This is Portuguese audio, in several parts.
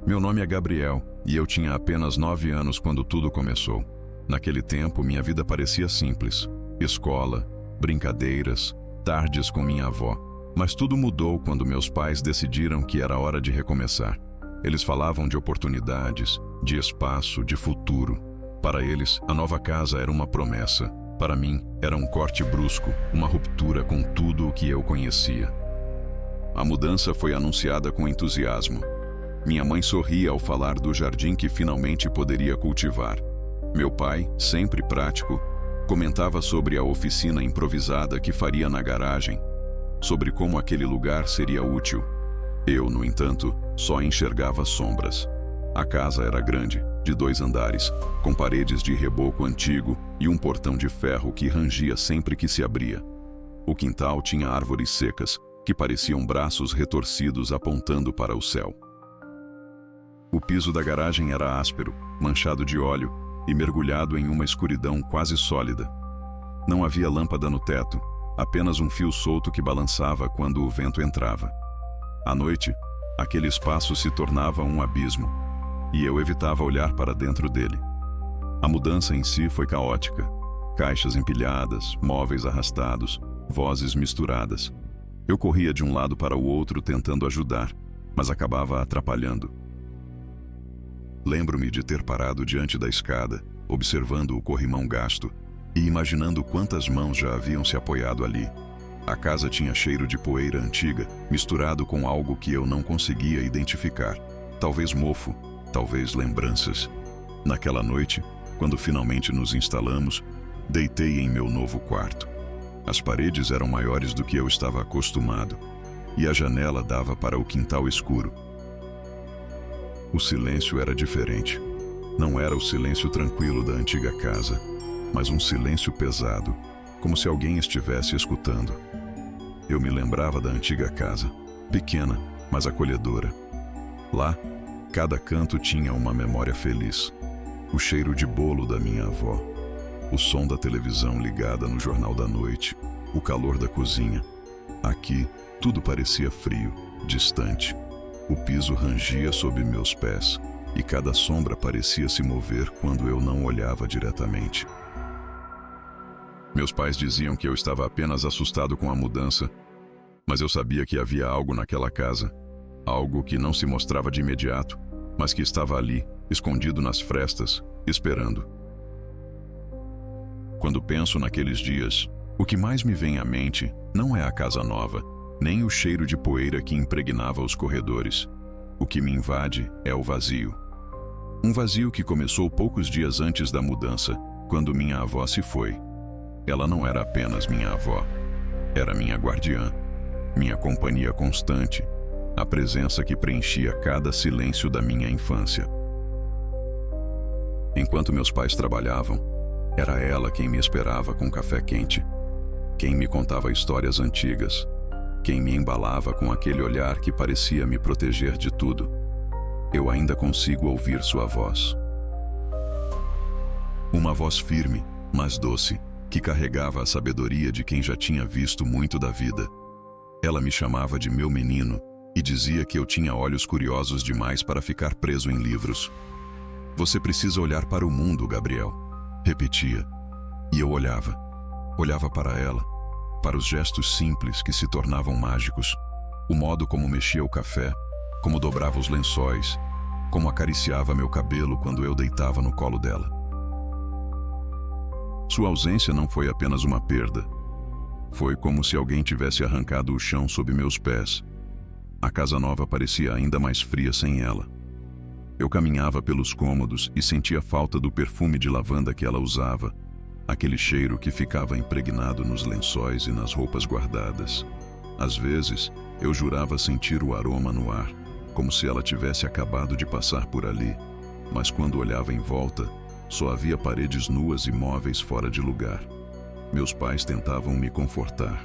Meu nome é Gabriel e eu tinha apenas 9 anos quando tudo começou. Naquele tempo, minha vida parecia simples. Escola, brincadeiras, tardes com minha avó. Mas tudo mudou quando meus pais decidiram que era hora de recomeçar. Eles falavam de oportunidades, de espaço, de futuro. Para eles, a nova casa era uma promessa. Para mim, era um corte brusco, uma ruptura com tudo o que eu conhecia. A mudança foi anunciada com entusiasmo. Minha mãe sorria ao falar do jardim que finalmente poderia cultivar. Meu pai, sempre prático, comentava sobre a oficina improvisada que faria na garagem, sobre como aquele lugar seria útil. Eu, no entanto, só enxergava sombras. A casa era grande, de 2 andares, com paredes de reboco antigo e um portão de ferro que rangia sempre que se abria. O quintal tinha árvores secas, que pareciam braços retorcidos apontando para o céu. O piso da garagem era áspero, manchado de óleo e mergulhado em uma escuridão quase sólida. Não havia lâmpada no teto, apenas um fio solto que balançava quando o vento entrava. À noite, aquele espaço se tornava um abismo, e eu evitava olhar para dentro dele. A mudança em si foi caótica. Caixas empilhadas, móveis arrastados, vozes misturadas. Eu corria de um lado para o outro tentando ajudar, mas acabava atrapalhando. Lembro-me de ter parado diante da escada, observando o corrimão gasto e imaginando quantas mãos já haviam se apoiado ali. A casa tinha cheiro de poeira antiga, misturado com algo que eu não conseguia identificar. Talvez mofo, talvez lembranças. Naquela noite, quando finalmente nos instalamos, deitei em meu novo quarto. As paredes eram maiores do que eu estava acostumado, e a janela dava para o quintal escuro. O silêncio era diferente. Não era o silêncio tranquilo da antiga casa, mas um silêncio pesado, como se alguém estivesse escutando. Eu me lembrava da antiga casa, pequena, mas acolhedora. Lá, cada canto tinha uma memória feliz. O cheiro de bolo da minha avó, o som da televisão ligada no jornal da noite, o calor da cozinha. Aqui, tudo parecia frio, distante. O piso rangia sob meus pés, e cada sombra parecia se mover quando eu não olhava diretamente. Meus pais diziam que eu estava apenas assustado com a mudança, mas eu sabia que havia algo naquela casa, algo que não se mostrava de imediato, mas que estava ali, escondido nas frestas, esperando. Quando penso naqueles dias, o que mais me vem à mente não é a casa nova, nem o cheiro de poeira que impregnava os corredores. O que me invade é o vazio. Um vazio que começou poucos dias antes da mudança, quando minha avó se foi. Ela não era apenas minha avó, era minha guardiã, minha companhia constante, a presença que preenchia cada silêncio da minha infância. Enquanto meus pais trabalhavam, era ela quem me esperava com café quente, quem me contava histórias antigas, quem me embalava com aquele olhar que parecia me proteger de tudo. Eu ainda consigo ouvir sua voz. Uma voz firme, mas doce, que carregava a sabedoria de quem já tinha visto muito da vida. Ela me chamava de meu menino e dizia que eu tinha olhos curiosos demais para ficar preso em livros. Você precisa olhar para o mundo, Gabriel, repetia. E eu olhava. Olhava para ela, para os gestos simples que se tornavam mágicos, o modo como mexia o café, como dobrava os lençóis, como acariciava meu cabelo quando eu deitava no colo dela. Sua ausência não foi apenas uma perda. Foi como se alguém tivesse arrancado o chão sob meus pés. A casa nova parecia ainda mais fria sem ela. Eu caminhava pelos cômodos e sentia falta do perfume de lavanda que ela usava, aquele cheiro que ficava impregnado nos lençóis e nas roupas guardadas. Às vezes, eu jurava sentir o aroma no ar, como se ela tivesse acabado de passar por ali, mas quando olhava em volta, só havia paredes nuas e móveis fora de lugar. Meus pais tentavam me confortar.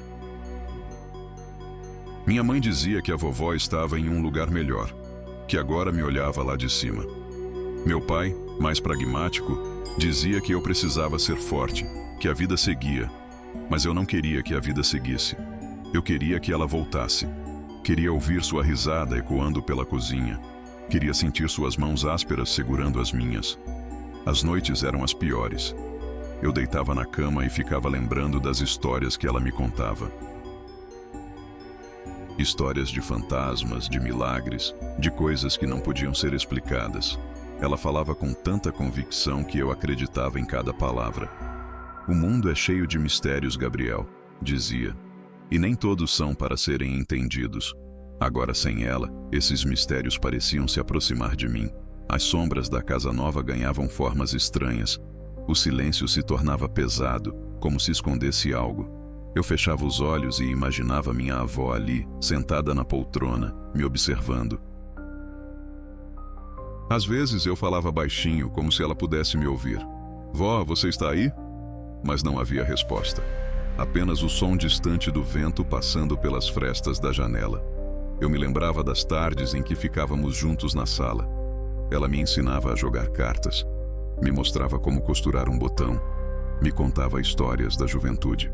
Minha mãe dizia que a vovó estava em um lugar melhor, que agora me olhava lá de cima. Meu pai, mais pragmático, dizia que eu precisava ser forte, que a vida seguia, mas eu não queria que a vida seguisse. Eu queria que ela voltasse, Queria ouvir sua risada ecoando pela cozinha. Queria sentir suas mãos ásperas segurando as minhas. As noites eram as piores. Eu deitava na cama e ficava lembrando das histórias que ela me contava. Histórias de fantasmas, de milagres, de coisas que não podiam ser explicadas. Ela falava com tanta convicção que eu acreditava em cada palavra. O mundo é cheio de mistérios, Gabriel, dizia, e nem todos são para serem entendidos. Agora, sem ela, esses mistérios pareciam se aproximar de mim. As sombras da casa nova ganhavam formas estranhas. O silêncio se tornava pesado, como se escondesse algo. Eu fechava os olhos e imaginava minha avó ali, sentada na poltrona, me observando. Às vezes eu falava baixinho, como se ela pudesse me ouvir. "Vó, você está aí?" Mas não havia resposta. Apenas o som distante do vento passando pelas frestas da janela. Eu me lembrava das tardes em que ficávamos juntos na sala. Ela me ensinava a jogar cartas, me mostrava como costurar um botão, me contava histórias da juventude.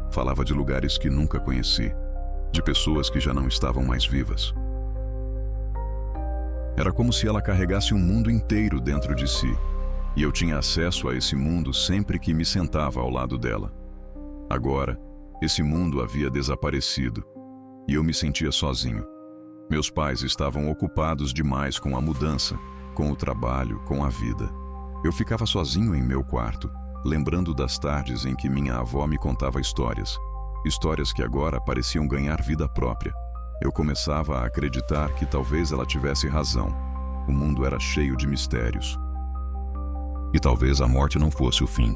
Falava de lugares que nunca conheci, de pessoas que já não estavam mais vivas. Era como se ela carregasse um mundo inteiro dentro de si, e eu tinha acesso a esse mundo sempre que me sentava ao lado dela. Agora, esse mundo havia desaparecido, e eu me sentia sozinho. Meus pais estavam ocupados demais com a mudança, com o trabalho, com a vida. Eu ficava sozinho em meu quarto, lembrando das tardes em que minha avó me contava histórias. Histórias que agora pareciam ganhar vida própria. Eu começava a acreditar que talvez ela tivesse razão. O mundo era cheio de mistérios. E talvez a morte não fosse o fim.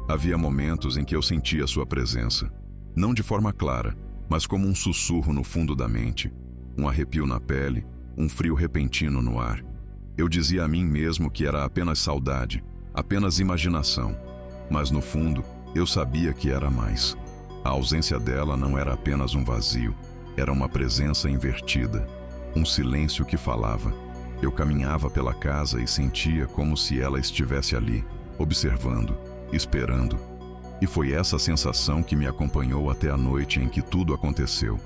Havia momentos em que eu sentia sua presença. Não de forma clara, mas como um sussurro no fundo da mente, um arrepio na pele, um frio repentino no ar. Eu dizia a mim mesmo que era apenas saudade, apenas imaginação, mas no fundo eu sabia que era mais. A ausência dela não era apenas um vazio, era uma presença invertida, um silêncio que falava. Eu caminhava pela casa e sentia como se ela estivesse ali, observando, esperando. E foi essa sensação que me acompanhou até a noite em que tudo aconteceu.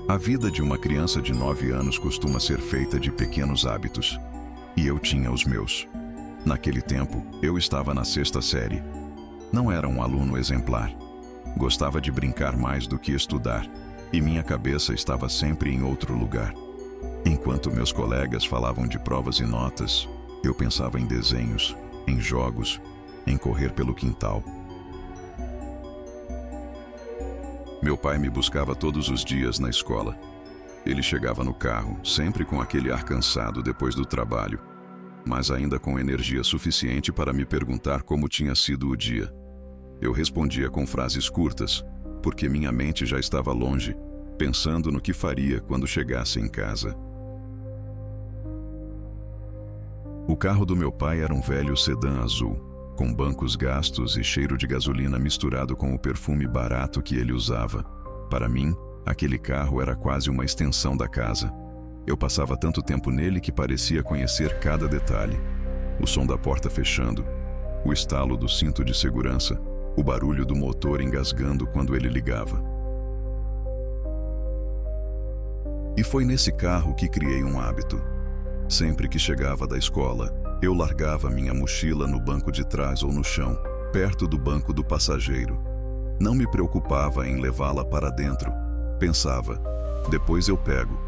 A vida de uma criança de 9 anos costuma ser feita de pequenos hábitos. E eu tinha os meus. Naquele tempo, eu estava na 6ª série. Não era um aluno exemplar. Gostava de brincar mais do que estudar, e minha cabeça estava sempre em outro lugar. Enquanto meus colegas falavam de provas e notas, eu pensava em desenhos, em jogos, em correr pelo quintal. Meu pai me buscava todos os dias na escola. Ele chegava no carro, sempre com aquele ar cansado depois do trabalho, mas ainda com energia suficiente para me perguntar como tinha sido o dia. Eu respondia com frases curtas, porque minha mente já estava longe, pensando no que faria quando chegasse em casa. O carro do meu pai era um velho sedã azul, com bancos gastos e cheiro de gasolina misturado com o perfume barato que ele usava. Para mim, aquele carro era quase uma extensão da casa. Eu passava tanto tempo nele que parecia conhecer cada detalhe. O som da porta fechando, o estalo do cinto de segurança, o barulho do motor engasgando quando ele ligava. E foi nesse carro que criei um hábito. Sempre que chegava da escola, eu largava minha mochila no banco de trás ou no chão, perto do banco do passageiro. Não me preocupava em levá-la para dentro. Pensava, depois eu pego.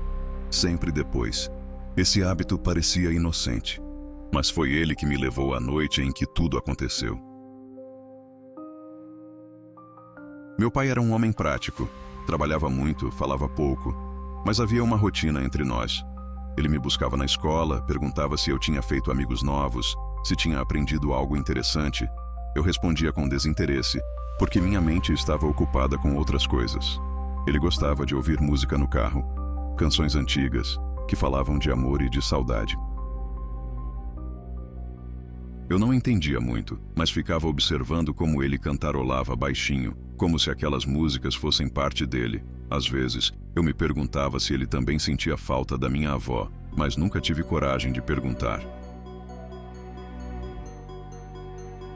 Sempre depois. Esse hábito parecia inocente, mas foi ele que me levou à noite em que tudo aconteceu. Meu pai era um homem prático. Trabalhava muito, falava pouco, mas havia uma rotina entre nós. Ele me buscava na escola, perguntava se eu tinha feito amigos novos, se tinha aprendido algo interessante. Eu respondia com desinteresse, porque minha mente estava ocupada com outras coisas. Ele gostava de ouvir música no carro, canções antigas, que falavam de amor e de saudade. Eu não entendia muito, mas ficava observando como ele cantarolava baixinho, como se aquelas músicas fossem parte dele. Às vezes, eu me perguntava se ele também sentia falta da minha avó, mas nunca tive coragem de perguntar.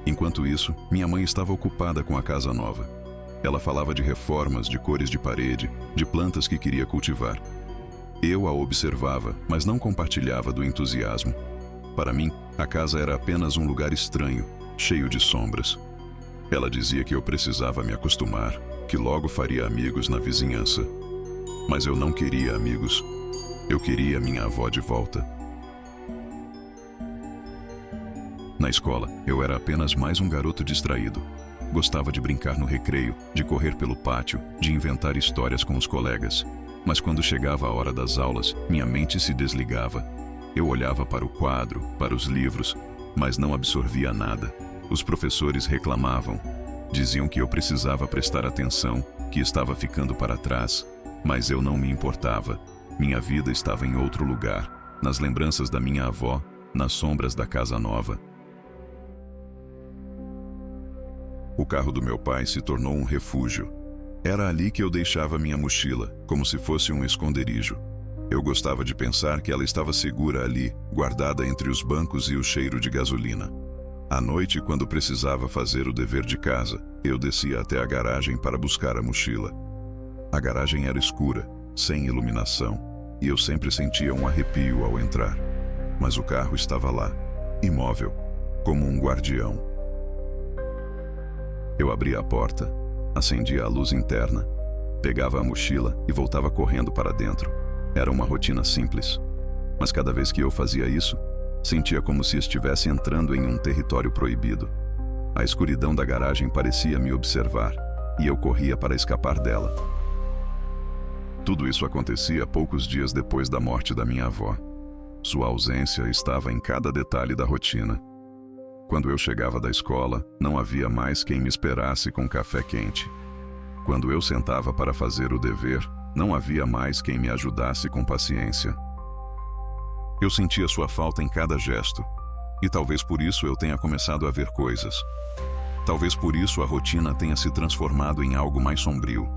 Enquanto isso, minha mãe estava ocupada com a casa nova. Ela falava de reformas, de cores de parede, de plantas que queria cultivar. Eu a observava, mas não compartilhava do entusiasmo. Para mim, a casa era apenas um lugar estranho, cheio de sombras. Ela dizia que eu precisava me acostumar, que logo faria amigos na vizinhança. Mas eu não queria amigos. Eu queria minha avó de volta. Na escola, eu era apenas mais um garoto distraído. Gostava de brincar no recreio, de correr pelo pátio, de inventar histórias com os colegas. Mas quando chegava a hora das aulas, minha mente se desligava. Eu olhava para o quadro, para os livros, mas não absorvia nada. Os professores reclamavam. Diziam que eu precisava prestar atenção, que estava ficando para trás. Mas eu não me importava. Minha vida estava em outro lugar, nas lembranças da minha avó, nas sombras da casa nova. O carro do meu pai se tornou um refúgio. Era ali que eu deixava minha mochila, como se fosse um esconderijo. Eu gostava de pensar que ela estava segura ali, guardada entre os bancos e o cheiro de gasolina. À noite, quando precisava fazer o dever de casa, eu descia até a garagem para buscar a mochila. A garagem era escura, sem iluminação, e eu sempre sentia um arrepio ao entrar. Mas o carro estava lá, imóvel, como um guardião. Eu abria a porta, acendia a luz interna, pegava a mochila e voltava correndo para dentro. Era uma rotina simples. Mas cada vez que eu fazia isso, sentia como se estivesse entrando em um território proibido. A escuridão da garagem parecia me observar, e eu corria para escapar dela. Tudo isso acontecia poucos dias depois da morte da minha avó. Sua ausência estava em cada detalhe da rotina. Quando eu chegava da escola, não havia mais quem me esperasse com café quente. Quando eu sentava para fazer o dever, não havia mais quem me ajudasse com paciência. Eu sentia sua falta em cada gesto, e talvez por isso eu tenha começado a ver coisas. Talvez por isso a rotina tenha se transformado em algo mais sombrio.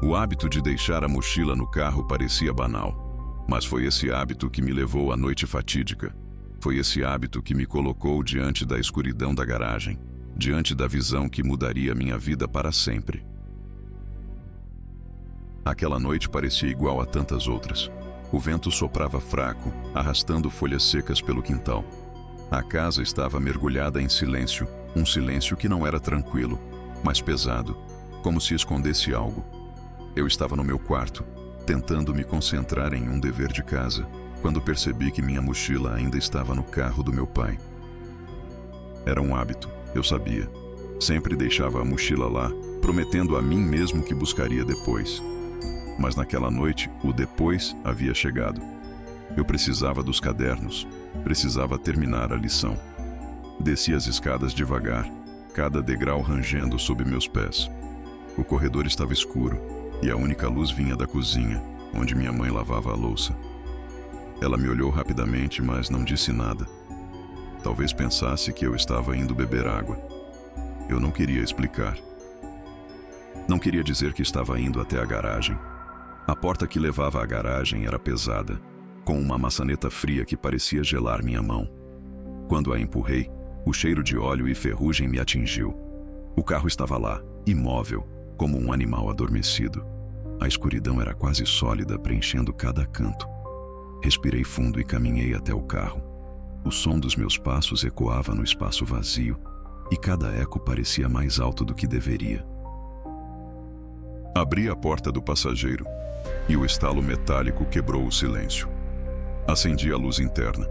O hábito de deixar a mochila no carro parecia banal, mas foi esse hábito que me levou à noite fatídica. Foi esse hábito que me colocou diante da escuridão da garagem, diante da visão que mudaria minha vida para sempre. Aquela noite parecia igual a tantas outras. O vento soprava fraco, arrastando folhas secas pelo quintal. A casa estava mergulhada em silêncio, um silêncio que não era tranquilo, mas pesado, como se escondesse algo. Eu estava no meu quarto, tentando me concentrar em um dever de casa, quando percebi que minha mochila ainda estava no carro do meu pai. Era um hábito, eu sabia. Sempre deixava a mochila lá, prometendo a mim mesmo que buscaria depois. Mas naquela noite, o depois havia chegado. Eu precisava dos cadernos, precisava terminar a lição. Desci as escadas devagar, cada degrau rangendo sob meus pés. O corredor estava escuro, e a única luz vinha da cozinha, onde minha mãe lavava a louça. Ela me olhou rapidamente, mas não disse nada. Talvez pensasse que eu estava indo beber água. Eu não queria explicar. Não queria dizer que estava indo até a garagem. A porta que levava à garagem era pesada, com uma maçaneta fria que parecia gelar minha mão. Quando a empurrei, o cheiro de óleo e ferrugem me atingiu. O carro estava lá, imóvel, como um animal adormecido. A escuridão era quase sólida, preenchendo cada canto. Respirei fundo e caminhei até o carro. O som dos meus passos ecoava no espaço vazio, e cada eco parecia mais alto do que deveria. Abri a porta do passageiro, e o estalo metálico quebrou o silêncio. Acendi a luz interna.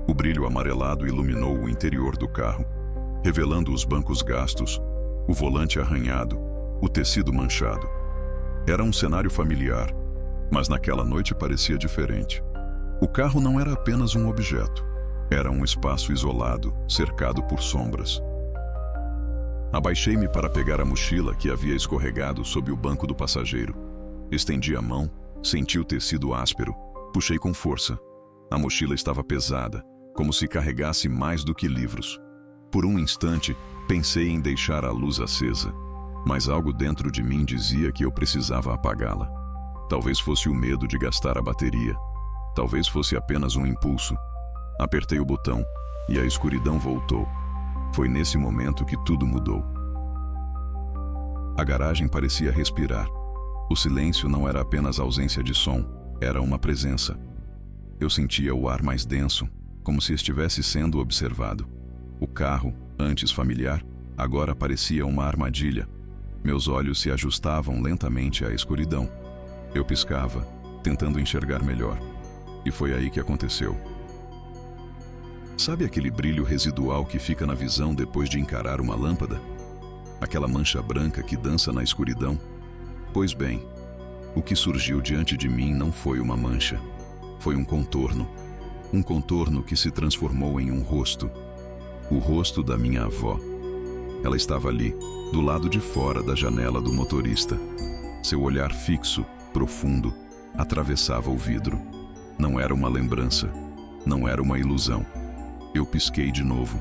O brilho amarelado iluminou o interior do carro, revelando os bancos gastos, o volante arranhado, o tecido manchado. Era um cenário familiar, mas naquela noite parecia diferente. O carro não era apenas um objeto. Era um espaço isolado, cercado por sombras. Abaixei-me para pegar a mochila que havia escorregado sob o banco do passageiro. Estendi a mão, senti o tecido áspero, puxei com força. A mochila estava pesada, como se carregasse mais do que livros. Por um instante, pensei em deixar a luz acesa, mas algo dentro de mim dizia que eu precisava apagá-la. Talvez fosse o medo de gastar a bateria. Talvez fosse apenas um impulso. Apertei o botão e a escuridão voltou. Foi nesse momento que tudo mudou. A garagem parecia respirar. O silêncio não era apenas ausência de som, era uma presença. Eu sentia o ar mais denso, como se estivesse sendo observado. O carro, antes familiar, agora parecia uma armadilha. Meus olhos se ajustavam lentamente à escuridão. Eu piscava, tentando enxergar melhor. E foi aí que aconteceu. Sabe aquele brilho residual que fica na visão depois de encarar uma lâmpada? Aquela mancha branca que dança na escuridão? Pois bem, o que surgiu diante de mim não foi uma mancha. Foi um contorno. Um contorno que se transformou em um rosto. O rosto da minha avó. Ela estava ali, do lado de fora da janela do motorista. Seu olhar fixo, profundo, atravessava o vidro. Não era uma lembrança. Não era uma ilusão. Eu pisquei de novo,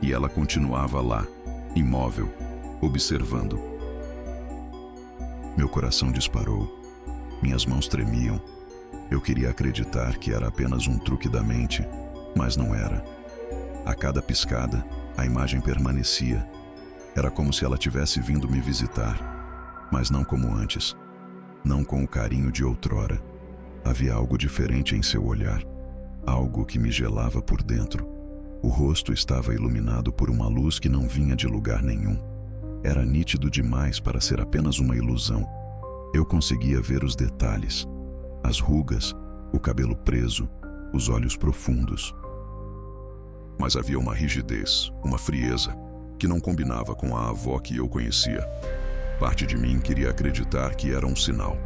e ela continuava lá, imóvel, observando. Meu coração disparou. Minhas mãos tremiam. Eu queria acreditar que era apenas um truque da mente, mas não era. A cada piscada, a imagem permanecia. Era como se ela tivesse vindo me visitar, mas não como antes. Não com o carinho de outrora. Havia algo diferente em seu olhar. Algo que me gelava por dentro. O rosto estava iluminado por uma luz que não vinha de lugar nenhum. Era nítido demais para ser apenas uma ilusão. Eu conseguia ver os detalhes. As rugas, o cabelo preso, os olhos profundos. Mas havia uma rigidez, uma frieza, que não combinava com a avó que eu conhecia. Parte de mim queria acreditar que era um sinal.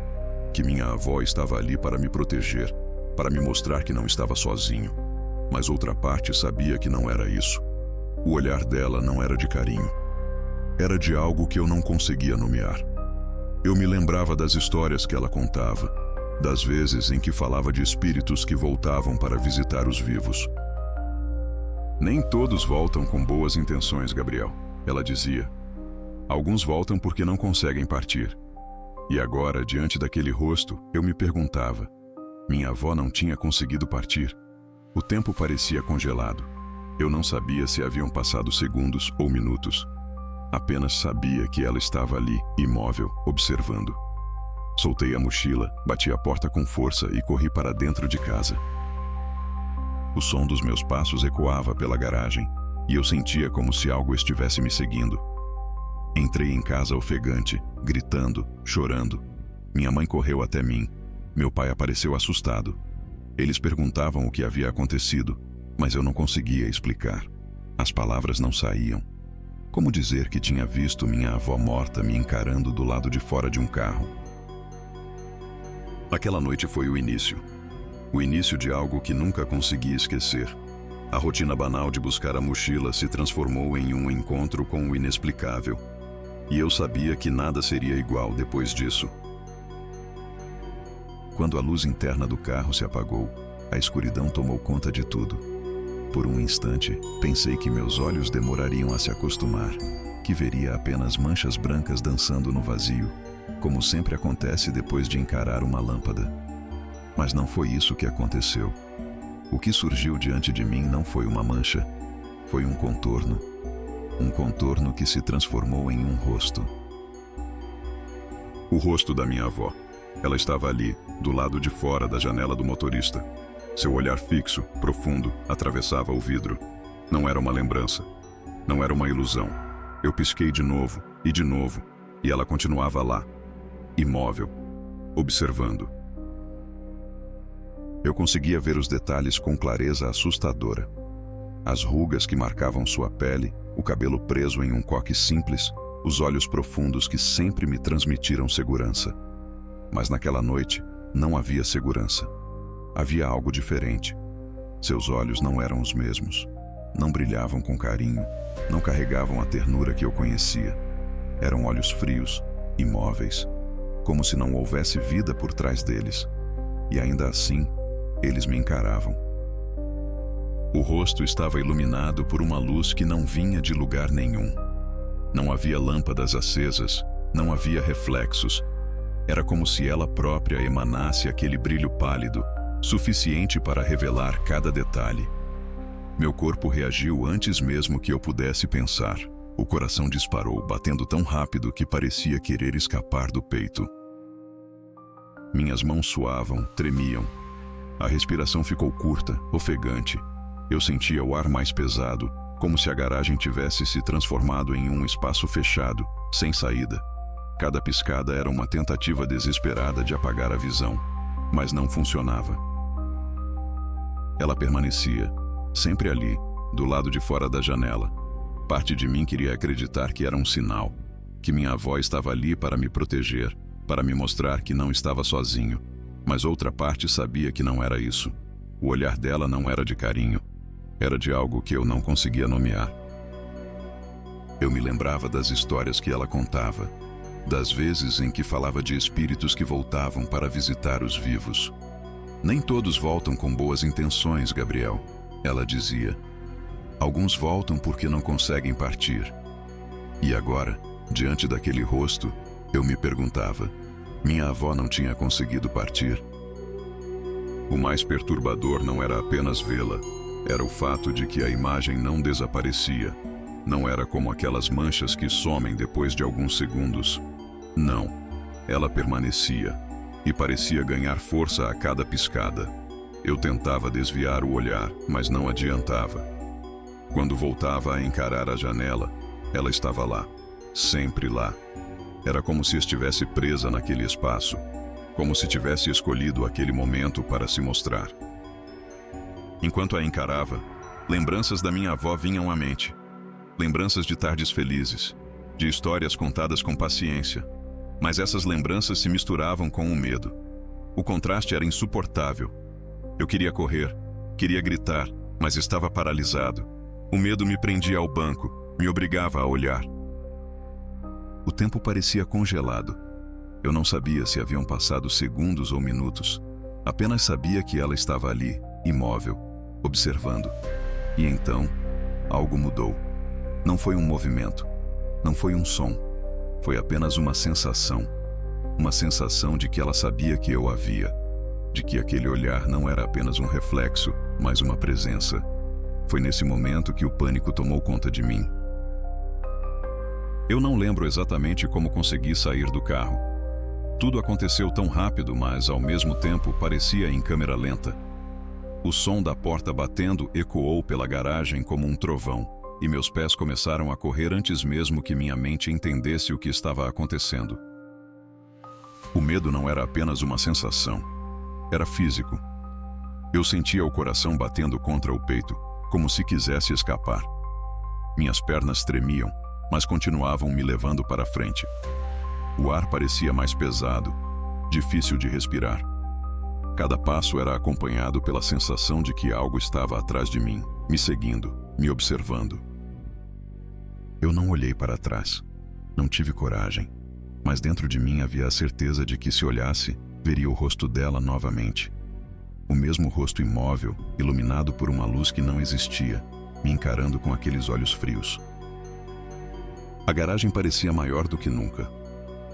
Que minha avó estava ali para me proteger, para me mostrar que não estava sozinho. Mas outra parte sabia que não era isso. O olhar dela não era de carinho. Era de algo que eu não conseguia nomear. Eu me lembrava das histórias que ela contava, das vezes em que falava de espíritos que voltavam para visitar os vivos. Nem todos voltam com boas intenções, Gabriel, ela dizia. Alguns voltam porque não conseguem partir. E agora, diante daquele rosto, eu me perguntava: minha avó não tinha conseguido partir? O tempo parecia congelado. Eu não sabia se haviam passado segundos ou minutos. Apenas sabia que ela estava ali, imóvel, observando. Soltei a mochila, bati a porta com força e corri para dentro de casa. O som dos meus passos ecoava pela garagem e eu sentia como se algo estivesse me seguindo. Entrei em casa ofegante, gritando, chorando. Minha mãe correu até mim. Meu pai apareceu assustado. Eles perguntavam o que havia acontecido, mas eu não conseguia explicar. As palavras não saíam. Como dizer que tinha visto minha avó morta me encarando do lado de fora de um carro? Aquela noite foi o início. O início de algo que nunca consegui esquecer. A rotina banal de buscar a mochila se transformou em um encontro com o inexplicável. E eu sabia que nada seria igual depois disso. Quando a luz interna do carro se apagou, a escuridão tomou conta de tudo. Por um instante, pensei que meus olhos demorariam a se acostumar, que veria apenas manchas brancas dançando no vazio, como sempre acontece depois de encarar uma lâmpada. Mas não foi isso que aconteceu. O que surgiu diante de mim não foi uma mancha, foi um contorno. Um contorno que se transformou em um rosto. O rosto da minha avó. Ela estava ali, do lado de fora da janela do motorista. Seu olhar fixo, profundo, atravessava o vidro. Não era uma lembrança. Não era uma ilusão. Eu pisquei de novo, e ela continuava lá, imóvel, observando. Eu conseguia ver os detalhes com clareza assustadora. As rugas que marcavam sua pele, o cabelo preso em um coque simples, os olhos profundos que sempre me transmitiram segurança. Mas naquela noite, não havia segurança. Havia algo diferente. Seus olhos não eram os mesmos. Não brilhavam com carinho, não carregavam a ternura que eu conhecia. Eram olhos frios, imóveis, como se não houvesse vida por trás deles. E ainda assim, eles me encaravam. O rosto estava iluminado por uma luz que não vinha de lugar nenhum. Não havia lâmpadas acesas, não havia reflexos. Era como se ela própria emanasse aquele brilho pálido, suficiente para revelar cada detalhe. Meu corpo reagiu antes mesmo que eu pudesse pensar. O coração disparou, batendo tão rápido que parecia querer escapar do peito. Minhas mãos suavam, tremiam. A respiração ficou curta, ofegante. Eu sentia o ar mais pesado, como se a garagem tivesse se transformado em um espaço fechado, sem saída. Cada piscada era uma tentativa desesperada de apagar a visão, mas não funcionava. Ela permanecia, sempre ali, do lado de fora da janela. Parte de mim queria acreditar que era um sinal, que minha avó estava ali para me proteger, para me mostrar que não estava sozinho. Mas outra parte sabia que não era isso. O olhar dela não era de carinho. Era de algo que eu não conseguia nomear. Eu me lembrava das histórias que ela contava, das vezes em que falava de espíritos que voltavam para visitar os vivos. Nem todos voltam com boas intenções, Gabriel, ela dizia. Alguns voltam porque não conseguem partir. E agora, diante daquele rosto, eu me perguntava: minha avó não tinha conseguido partir? O mais perturbador não era apenas vê-la, era o fato de que a imagem não desaparecia. Não era como aquelas manchas que somem depois de alguns segundos. Não, ela permanecia, e parecia ganhar força a cada piscada. Eu tentava desviar o olhar, mas não adiantava. Quando voltava a encarar a janela, ela estava lá, sempre lá. Era como se estivesse presa naquele espaço, como se tivesse escolhido aquele momento para se mostrar. Enquanto a encarava, lembranças da minha avó vinham à mente. Lembranças de tardes felizes, de histórias contadas com paciência. Mas essas lembranças se misturavam com o medo. O contraste era insuportável. Eu queria correr, queria gritar, mas estava paralisado. O medo me prendia ao banco, me obrigava a olhar. O tempo parecia congelado. Eu não sabia se haviam passado segundos ou minutos. Apenas sabia que ela estava ali, imóvel, observando. E então, algo mudou. Não foi um movimento, não foi um som. Foi apenas uma sensação. Uma sensação de que ela sabia que eu a via. De que aquele olhar não era apenas um reflexo, mas uma presença. Foi nesse momento que o pânico tomou conta de mim. Eu não lembro exatamente como consegui sair do carro. Tudo aconteceu tão rápido, mas ao mesmo tempo parecia em câmera lenta. O som da porta batendo ecoou pela garagem como um trovão, e meus pés começaram a correr antes mesmo que minha mente entendesse o que estava acontecendo. O medo não era apenas uma sensação, era físico. Eu sentia o coração batendo contra o peito, como se quisesse escapar. Minhas pernas tremiam, mas continuavam me levando para frente. O ar parecia mais pesado, difícil de respirar. Cada passo era acompanhado pela sensação de que algo estava atrás de mim, me seguindo, me observando. Eu não olhei para trás. Não tive coragem. Mas dentro de mim havia a certeza de que se olhasse, veria o rosto dela novamente. O mesmo rosto imóvel, iluminado por uma luz que não existia, me encarando com aqueles olhos frios. A garagem parecia maior do que nunca.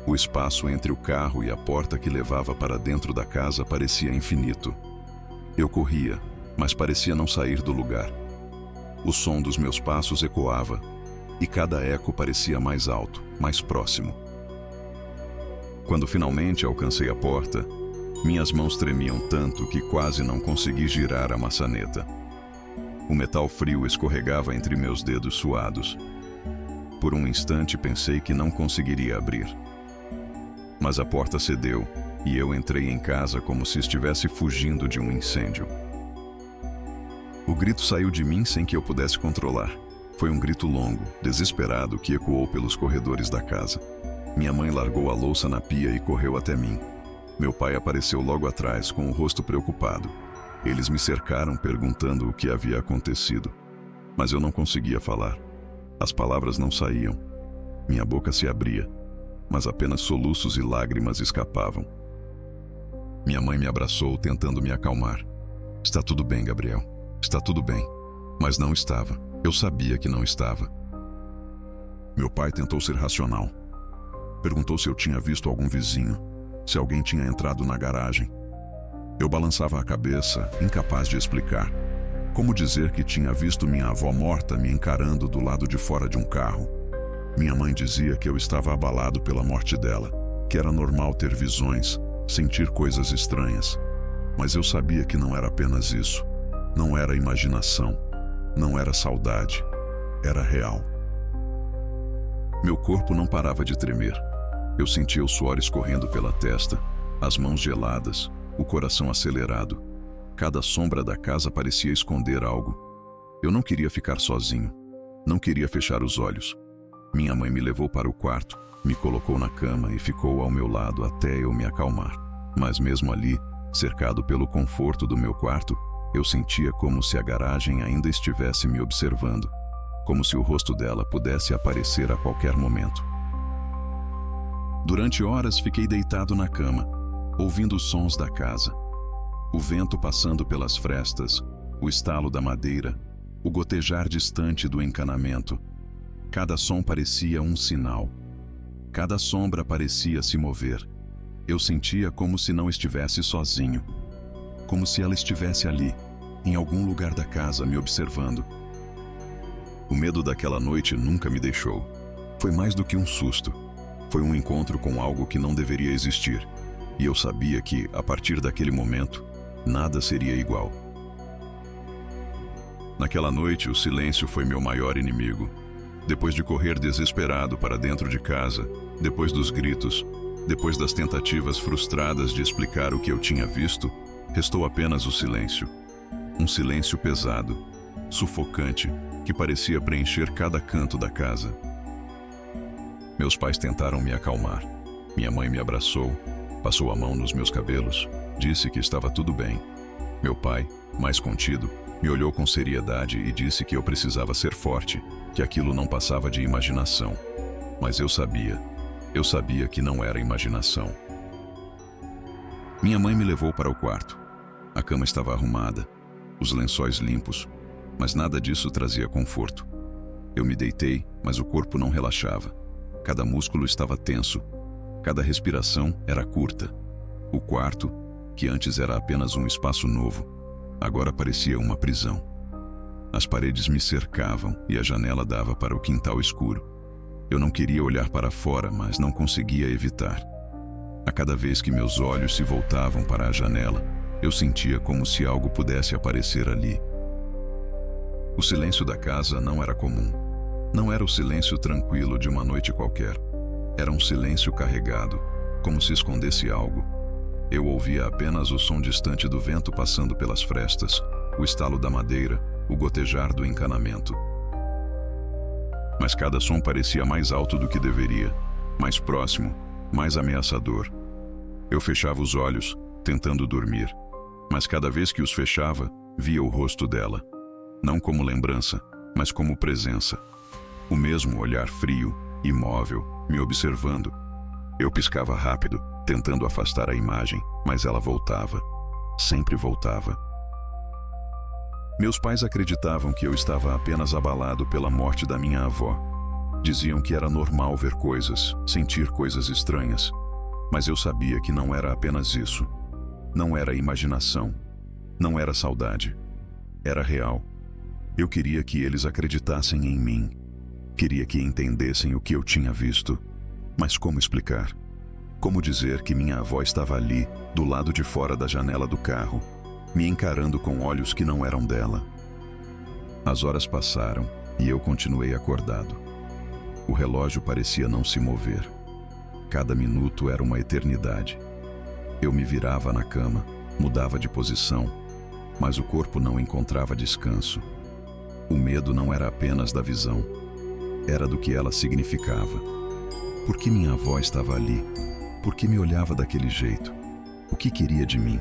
O espaço entre o carro e a porta que levava para dentro da casa parecia infinito. Eu corria, mas parecia não sair do lugar. O som dos meus passos ecoava, e cada eco parecia mais alto, mais próximo. Quando finalmente alcancei a porta, minhas mãos tremiam tanto que quase não consegui girar a maçaneta. O metal frio escorregava entre meus dedos suados. Por um instante pensei que não conseguiria abrir. Mas a porta cedeu e eu entrei em casa como se estivesse fugindo de um incêndio. O grito saiu de mim sem que eu pudesse controlar. Foi um grito longo, desesperado, que ecoou pelos corredores da casa. Minha mãe largou a louça na pia e correu até mim. Meu pai apareceu logo atrás, com o rosto preocupado. Eles me cercaram perguntando o que havia acontecido. Mas eu não conseguia falar. As palavras não saíam. Minha boca se abria, mas apenas soluços e lágrimas escapavam. Minha mãe me abraçou, tentando me acalmar. Está tudo bem, Gabriel. Está tudo bem. Mas não estava. Eu sabia que não estava. Meu pai tentou ser racional. Perguntou se eu tinha visto algum vizinho, se alguém tinha entrado na garagem. Eu balançava a cabeça, incapaz de explicar. Como dizer que tinha visto minha avó morta me encarando do lado de fora de um carro? Minha mãe dizia que eu estava abalado pela morte dela, que era normal ter visões, sentir coisas estranhas. Mas eu sabia que não era apenas isso. Não era imaginação. Não era saudade. Era real. Meu corpo não parava de tremer. Eu sentia o suor escorrendo pela testa, as mãos geladas, o coração acelerado. Cada sombra da casa parecia esconder algo. Eu não queria ficar sozinho. Não queria fechar os olhos. Minha mãe me levou para o quarto, me colocou na cama e ficou ao meu lado até eu me acalmar. Mas mesmo ali, cercado pelo conforto do meu quarto, eu sentia como se a garagem ainda estivesse me observando, como se o rosto dela pudesse aparecer a qualquer momento. Durante horas fiquei deitado na cama, ouvindo os sons da casa. O vento passando pelas frestas, o estalo da madeira, o gotejar distante do encanamento. Cada som parecia um sinal. Cada sombra parecia se mover. Eu sentia como se não estivesse sozinho. Como se ela estivesse ali, em algum lugar da casa, me observando. O medo daquela noite nunca me deixou. Foi mais do que um susto. Foi um encontro com algo que não deveria existir. E eu sabia que, a partir daquele momento, nada seria igual. Naquela noite, o silêncio foi meu maior inimigo. Depois de correr desesperado para dentro de casa, depois dos gritos, depois das tentativas frustradas de explicar o que eu tinha visto, restou apenas o silêncio. Um silêncio pesado, sufocante, que parecia preencher cada canto da casa. Meus pais tentaram me acalmar. Minha mãe me abraçou, passou a mão nos meus cabelos, disse que estava tudo bem. Meu pai, mais contido, me olhou com seriedade e disse que eu precisava ser forte, que aquilo não passava de imaginação. Mas eu sabia que não era imaginação. Minha mãe me levou para o quarto. A cama estava arrumada, os lençóis limpos, mas nada disso trazia conforto. Eu me deitei, mas o corpo não relaxava. Cada músculo estava tenso. Cada respiração era curta. O quarto, que antes era apenas um espaço novo, agora parecia uma prisão. As paredes me cercavam e a janela dava para o quintal escuro. Eu não queria olhar para fora, mas não conseguia evitar. A cada vez que meus olhos se voltavam para a janela, eu sentia como se algo pudesse aparecer ali. O silêncio da casa não era comum. Não era o silêncio tranquilo de uma noite qualquer. Era um silêncio carregado, como se escondesse algo. Eu ouvia apenas o som distante do vento passando pelas frestas, o estalo da madeira, o gotejar do encanamento. Mas cada som parecia mais alto do que deveria, mais próximo, mais ameaçador. Eu fechava os olhos, tentando dormir, mas cada vez que os fechava, via o rosto dela. Não como lembrança, mas como presença. O mesmo olhar frio, imóvel, me observando. Eu piscava rápido, tentando afastar a imagem, mas ela voltava. Sempre voltava. Meus pais acreditavam que eu estava apenas abalado pela morte da minha avó. Diziam que era normal ver coisas, sentir coisas estranhas. Mas eu sabia que não era apenas isso. Não era imaginação. Não era saudade. Era real. Eu queria que eles acreditassem em mim. Queria que entendessem o que eu tinha visto. Mas como explicar? Como dizer que minha avó estava ali, do lado de fora da janela do carro, me encarando com olhos que não eram dela? As horas passaram e eu continuei acordado. O relógio parecia não se mover. Cada minuto era uma eternidade. Eu me virava na cama, mudava de posição, mas o corpo não encontrava descanso. O medo não era apenas da visão, era do que ela significava. Por que minha avó estava ali? Por que me olhava daquele jeito? O que queria de mim?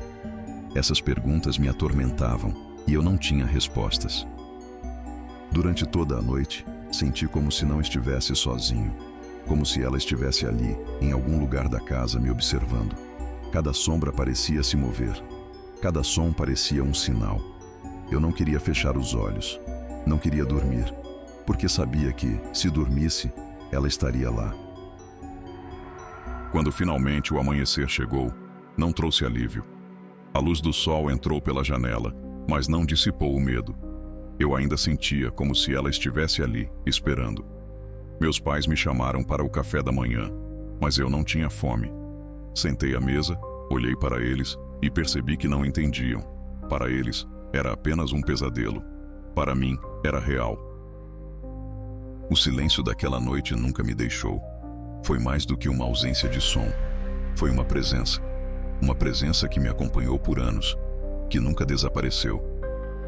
Essas perguntas me atormentavam e eu não tinha respostas. Durante toda a noite, senti como se não estivesse sozinho, como se ela estivesse ali, em algum lugar da casa, me observando. Cada sombra parecia se mover. Cada som parecia um sinal. Eu não queria fechar os olhos. Não queria dormir, porque sabia que, se dormisse, ela estaria lá. Quando finalmente o amanhecer chegou, não trouxe alívio. A luz do sol entrou pela janela, mas não dissipou o medo. Eu ainda sentia como se ela estivesse ali, esperando. Meus pais me chamaram para o café da manhã, mas eu não tinha fome. Sentei à mesa, olhei para eles e percebi que não entendiam. Para eles, era apenas um pesadelo. Para mim, era real. O silêncio daquela noite nunca me deixou. Foi mais do que uma ausência de som. Foi uma presença. Uma presença que me acompanhou por anos, que nunca desapareceu.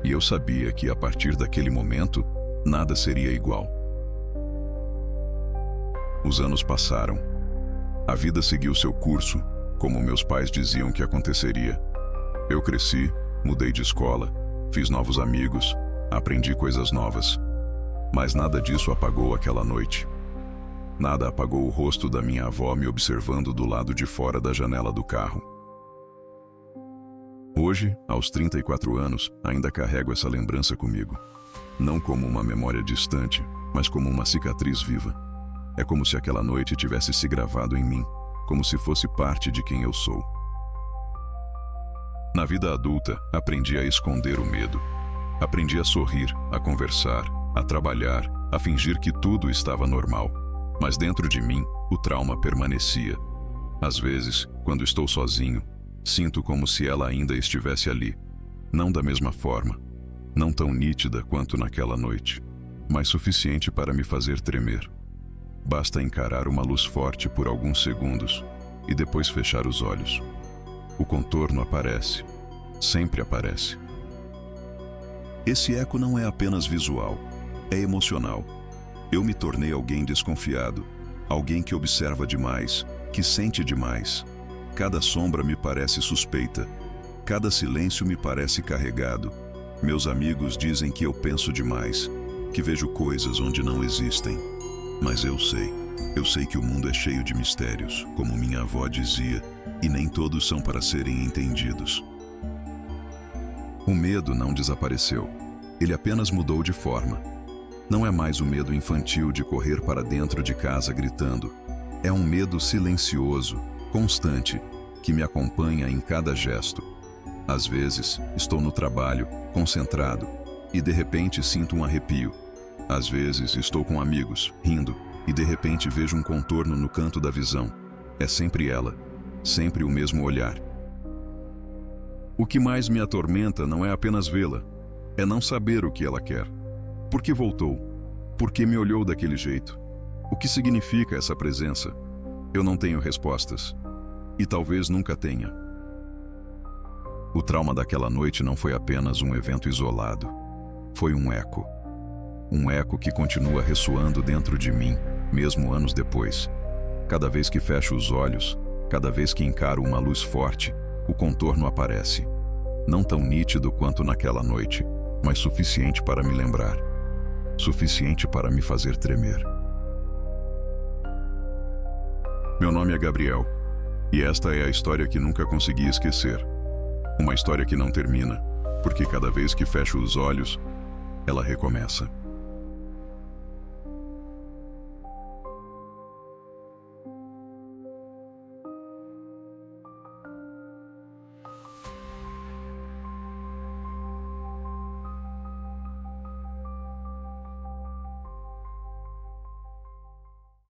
E eu sabia que a partir daquele momento, nada seria igual. Os anos passaram. A vida seguiu seu curso, como meus pais diziam que aconteceria. Eu cresci, mudei de escola, fiz novos amigos, aprendi coisas novas. Mas nada disso apagou aquela noite. Nada apagou o rosto da minha avó me observando do lado de fora da janela do carro. Hoje, aos 34 anos, ainda carrego essa lembrança comigo. Não como uma memória distante, mas como uma cicatriz viva. É como se aquela noite tivesse se gravado em mim, como se fosse parte de quem eu sou. Na vida adulta, aprendi a esconder o medo. Aprendi a sorrir, a conversar, a trabalhar, a fingir que tudo estava normal. Mas dentro de mim, o trauma permanecia. Às vezes, quando estou sozinho, sinto como se ela ainda estivesse ali. Não da mesma forma, não tão nítida quanto naquela noite, mas suficiente para me fazer tremer. Basta encarar uma luz forte por alguns segundos e depois fechar os olhos. O contorno aparece, sempre aparece. Esse eco não é apenas visual, é emocional. Eu me tornei alguém desconfiado, alguém que observa demais, que sente demais. Cada sombra me parece suspeita, cada silêncio me parece carregado. Meus amigos dizem que eu penso demais, que vejo coisas onde não existem. Mas eu sei que o mundo é cheio de mistérios, como minha avó dizia, e nem todos são para serem entendidos. O medo não desapareceu, ele apenas mudou de forma. Não é mais o medo infantil de correr para dentro de casa gritando. É um medo silencioso, constante, que me acompanha em cada gesto. Às vezes, estou no trabalho, concentrado, e de repente sinto um arrepio. Às vezes, estou com amigos, rindo, e de repente vejo um contorno no canto da visão. É sempre ela, sempre o mesmo olhar. O que mais me atormenta não é apenas vê-la, é não saber o que ela quer. Por que voltou? Por que me olhou daquele jeito? O que significa essa presença? Eu não tenho respostas. E talvez nunca tenha. O trauma daquela noite não foi apenas um evento isolado. Foi um eco. Um eco que continua ressoando dentro de mim, mesmo anos depois. Cada vez que fecho os olhos, cada vez que encaro uma luz forte, o contorno aparece. Não tão nítido quanto naquela noite, mas suficiente para me lembrar. Suficiente para me fazer tremer. Meu nome é Gabriel, e esta é a história que nunca consegui esquecer. Uma história que não termina, porque cada vez que fecho os olhos, ela recomeça.